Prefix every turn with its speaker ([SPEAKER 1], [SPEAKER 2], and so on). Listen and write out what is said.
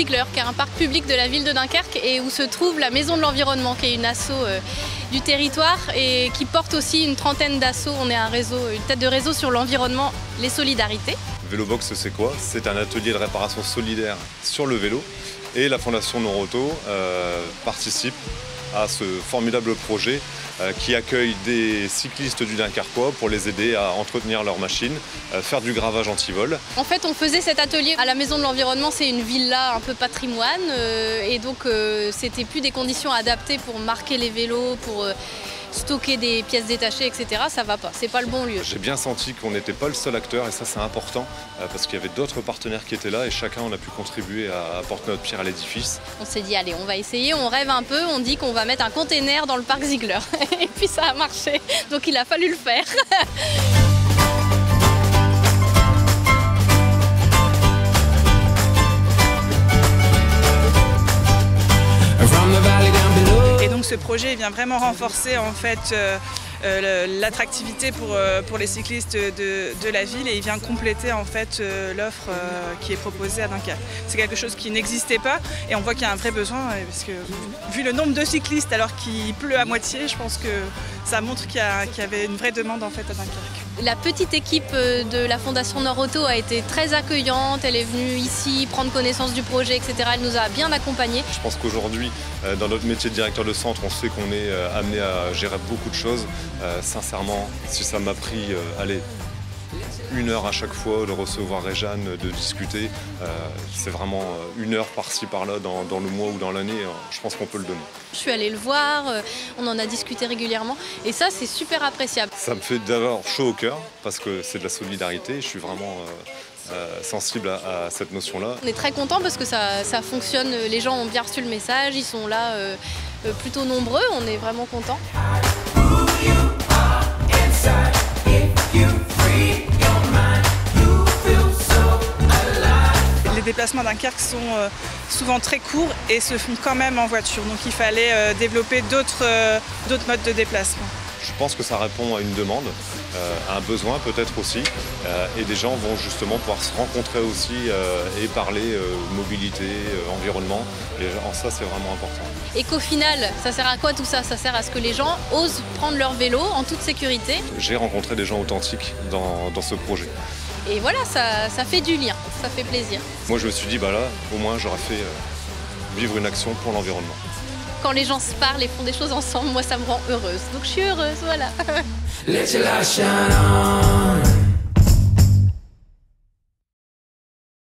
[SPEAKER 1] Ziegler, qui est un parc public de la ville de Dunkerque et où se trouve la Maison de l'Environnement, qui est une asso du territoire et qui porte aussi une trentaine d'assos. On est un réseau, une tête de réseau sur l'environnement, les solidarités.
[SPEAKER 2] Vélobox, c'est quoi? C'est un atelier de réparation solidaire sur le vélo et la Fondation Noroto participe à ce formidable projet qui accueille des cyclistes du Dunkerquois pour les aider à entretenir leurs machines, faire du gravage anti-vol.
[SPEAKER 1] En fait, on faisait cet atelier à la Maison de l'Environnement, c'est une villa un peu patrimoine et donc c'était plus des conditions adaptées pour marquer les vélos, pour stocker des pièces détachées, etc. Ça va pas, c'est pas le bon lieu.
[SPEAKER 2] J'ai bien senti qu'on n'était pas le seul acteur et ça c'est important parce qu'il y avait d'autres partenaires qui étaient là et chacun on a pu contribuer à apporter notre pierre à l'édifice.
[SPEAKER 1] On s'est dit allez, on va essayer, on rêve un peu, on dit qu'on va mettre un container dans le parc Ziegler et puis ça a marché, donc il a fallu le faire.
[SPEAKER 3] Et donc ce projet vient vraiment renforcer en fait l'attractivité pour les cyclistes de la ville et il vient compléter en fait l'offre qui est proposée à Dunkerque. C'est quelque chose qui n'existait pas et on voit qu'il y a un vrai besoin parce que vu le nombre de cyclistes alors qu'il pleut à moitié, je pense que ça montre qu'il y avait une vraie demande en fait à Dunkerque.
[SPEAKER 1] La petite équipe de la Fondation Noroto a été très accueillante, elle est venue ici prendre connaissance du projet, etc. Elle nous a bien accompagnés.
[SPEAKER 2] Je pense qu'aujourd'hui, dans notre métier de directeur de centre, on sait qu'on est amené à gérer beaucoup de choses. Sincèrement, si ça m'a pris, allez, 1 heure à chaque fois de recevoir Réjeanne, de discuter, c'est vraiment 1 heure par-ci par-là dans le mois ou dans l'année, je pense qu'on peut le donner.
[SPEAKER 1] Je suis allée le voir, on en a discuté régulièrement et ça c'est super appréciable.
[SPEAKER 2] Ça me fait d'abord chaud au cœur parce que c'est de la solidarité, je suis vraiment sensible à cette notion-là.
[SPEAKER 1] On est très contents parce que ça fonctionne, les gens ont bien reçu le message, ils sont là plutôt nombreux, on est vraiment contents.
[SPEAKER 3] Les déplacements à Dunkerque sont souvent très courts et se font quand même en voiture. Donc il fallait développer d'autres modes de déplacement.
[SPEAKER 2] Je pense que ça répond à une demande, à un besoin peut-être aussi, et des gens vont justement pouvoir se rencontrer aussi et parler mobilité, environnement, et en ça c'est vraiment important.
[SPEAKER 1] Et qu'au final, ça sert à quoi tout ça? Ça sert à ce que les gens osent prendre leur vélo en toute sécurité.
[SPEAKER 2] J'ai rencontré des gens authentiques dans ce projet.
[SPEAKER 1] Et voilà, ça fait du lien, ça fait plaisir.
[SPEAKER 2] Moi je me suis dit, bah là, au moins j'aurais fait vivre une action pour l'environnement.
[SPEAKER 1] Quand les gens se parlent et font des choses ensemble, moi ça me rend heureuse. Donc je suis heureuse, voilà.